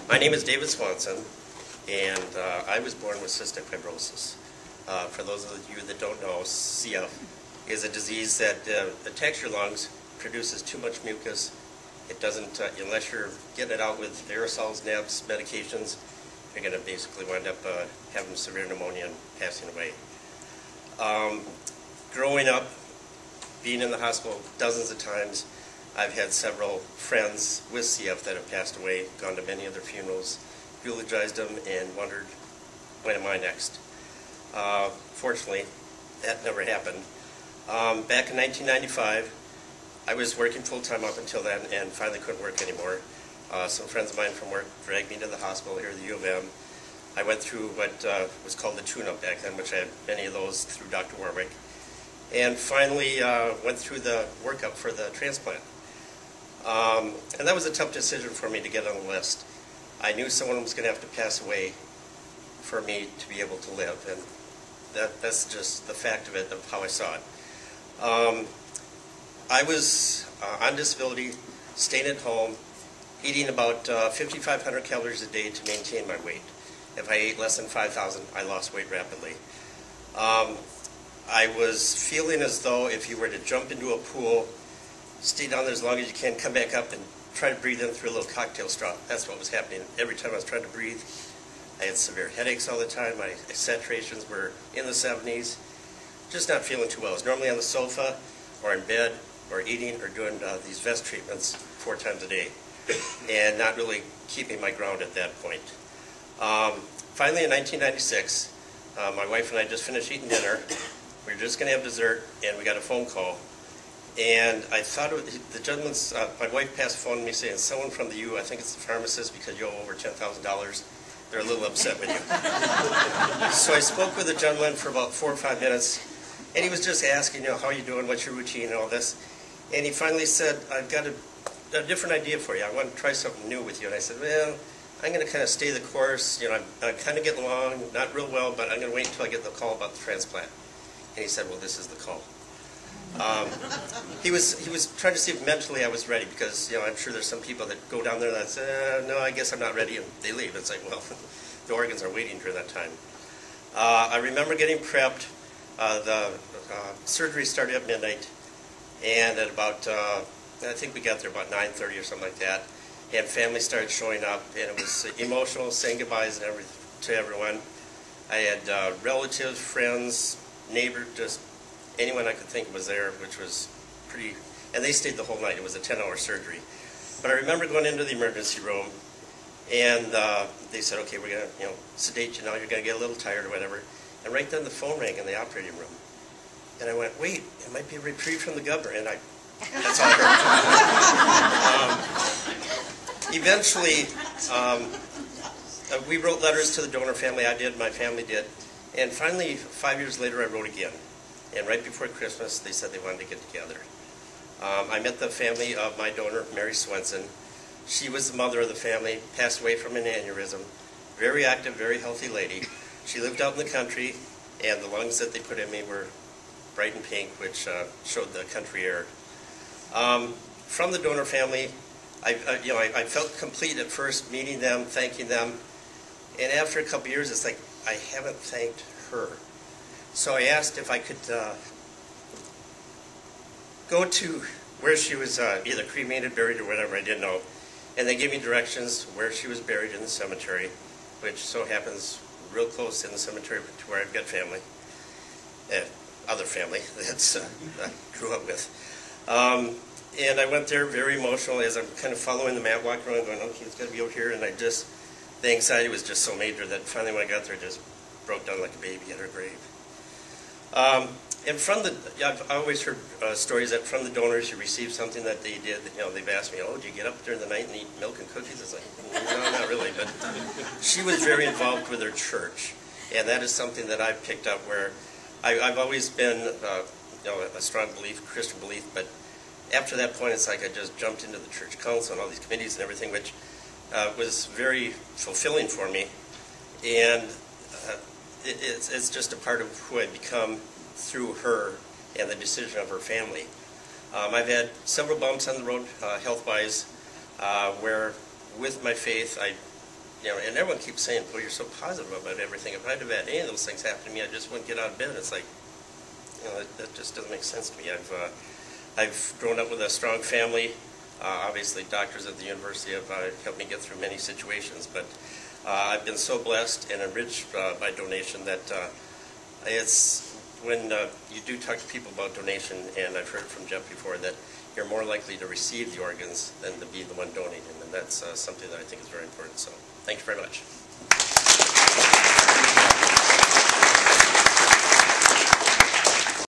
My name is David Swanson, and I was born with cystic fibrosis. For those of you that don't know, CF is a disease that attacks your lungs, produces too much mucus. It doesn't, unless you're getting it out with aerosols, nebs, medications, you're going to basically wind up having severe pneumonia and passing away. Growing up, being in the hospital dozens of times, I've had several friends with CF that have passed away, gone to many of their funerals, eulogized them, and wondered, when am I next? Fortunately, that never happened. Back in 1995, I was working full-time up until then and finally couldn't work anymore. Some friends of mine from work dragged me to the hospital here at the U of M. I went through what was called the tune-up back then, which I had many of those through Dr. Warwick, and finally went through the workup for the transplant. And that was a tough decision for me to get on the list. I knew someone was going to have to pass away for me to be able to live, and that's just the fact of it, of how I saw it. I was on disability, staying at home, eating about 5,500 calories a day to maintain my weight. If I ate less than 5,000, I lost weight rapidly. I was feeling as though if you were to jump into a pool, stay down there as long as you can, come back up and try to breathe in through a little cocktail straw. That's what was happening. Every time I was trying to breathe, I had severe headaches all the time. My saturations were in the 70s. Just not feeling too well. I was normally on the sofa or in bed or eating or doing these vest treatments 4 times a day and not really keeping my ground at that point. Finally in 1996, my wife and I just finished eating dinner. We were just going to have dessert, and we got a phone call. And I thought the gentleman's, my wife passed the phone to me saying, someone from the U, I think it's the pharmacist because you owe over $10,000. They're a little upset with you. So I spoke with the gentleman for about 4 or 5 minutes, and he was just asking, how are you doing, what's your routine and all this. And he finally said, I've got a different idea for you. I want to try something new with you. And I said, well, I'm going to kind of stay the course. I'm kind of getting along, not real well, but I'm going to wait until I get the call about the transplant. And he said, well, this is the call. He was trying to see if mentally I was ready, because I'm sure there's some people that go down there that say, no, I guess I'm not ready, and they leave. It's like, well, the organs are waiting during that time. I remember getting prepped. The surgery started at midnight, and at about, I think we got there about 9:30 or something like that, and family started showing up, and it was emotional, saying goodbyes and to everyone. I had relatives, friends, neighbors, just anyone I could think was there, which was pretty, and they stayed the whole night. It was a 10-hour surgery. But I remember going into the emergency room, and they said, okay, we're going to sedate you now, you're going to get a little tired or whatever. And right then the phone rang in the operating room. And I went, wait, it might be a reprieve from the governor. And that's all I heard. Eventually, we wrote letters to the donor family. I did, my family did. And finally, 5 years later, I wrote again. And right before Christmas, they said they wanted to get together. I met the family of my donor, Mary Swanson. She was the mother of the family, passed away from an aneurysm. Very active, very healthy lady. She lived out in the country, and the lungs that they put in me were bright and pink, which showed the country air. From the donor family, I felt complete at first, meeting them, thanking them. And after a couple years, it's like, I haven't thanked her. So I asked if I could go to where she was either cremated, buried, or whatever, I didn't know. And they gave me directions where she was buried in the cemetery, which so happens real close in the cemetery to where I've got family, other family that I grew up with. And I went there very emotional as I'm kind of following the map, walking around going, okay, it's got to be over here. And the anxiety was just so major that finally when I got there, I just broke down like a baby at her grave. And I've always heard stories that from the donors you receive something that they did. They've asked me, oh, do you get up during the night and eat milk and cookies? It's like, no, not really. But she was very involved with her church, and that is something that I've picked up where I've always been, a strong belief, Christian belief. But after that point, it's like I just jumped into the church council and all these committees and everything, which was very fulfilling for me. And it's just a part of who I become through her and the decision of her family. I've had several bumps on the road health-wise where with my faith I and everyone keeps saying, "Well, you're so positive about everything." If I'd have had any of those things happen to me, I just wouldn't get out of bed. It's like, that just doesn't make sense to me. I've grown up with a strong family. Obviously, doctors at the university have helped me get through many situations, but I've been so blessed and enriched by donation that it's when you do talk to people about donation, and I've heard from Jeff before, that you're more likely to receive the organs than to be the one donating, and that's something that I think is very important. So thank you very much.